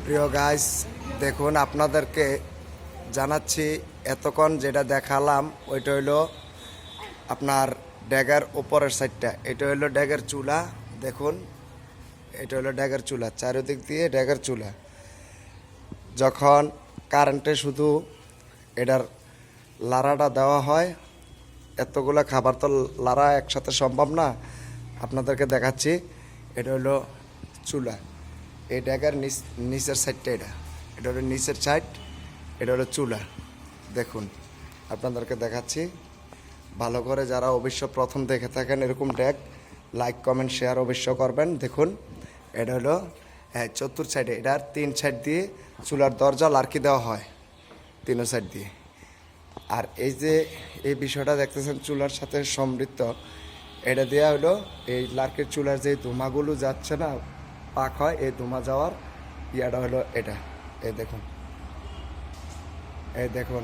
প্রিয় গাইস, দেখুন আপনাদেরকে জানাচ্ছি এতক্ষণ যেটা দেখালাম ওইটা হইলো আপনার ড্যাগের উপরের সাইডটা। এটা হইলো ড্যাগের চুলা। দেখুন, এটা হলো ড্যাগের চুলা, চারিদিক দিয়ে ড্যাগের চুলা। যখন কারেন্টে শুধু এটার লাড়াটা দেওয়া হয়, এতগুলো খাবার তো লাড়া একসাথে সম্ভব না। আপনাদেরকে দেখাচ্ছি, এটা হলো চুলা। এই ড্যাগের নিচের সাইডটা এটা হলো নিচের সাইড, এটা হলো চুলা। দেখুন আপনাদেরকে দেখাচ্ছি ভালো করে। যারা অবশ্য প্রথম দেখে থাকেন এরকম ড্যাগ, লাইক কমেন্ট শেয়ার অবশ্য করবেন। দেখুন এটা হলো চতুর সাইডে, এটার 3 সাইড দিয়ে চুলার দরজা লার্কি দেওয়া হয়, 3 সাইড দিয়ে। আর এই যে এই বিষয়টা দেখতেছেন চুলার সাথে সমৃদ্ধ, এটা দেওয়া হলো এই লার্কির চুলার যে ধোঁয়াগুলো যাচ্ছে না, পাক হয়, এই ধোঁয়া যাওয়ার ইয়াটা হলো এটা। এই দেখুন, এই দেখুন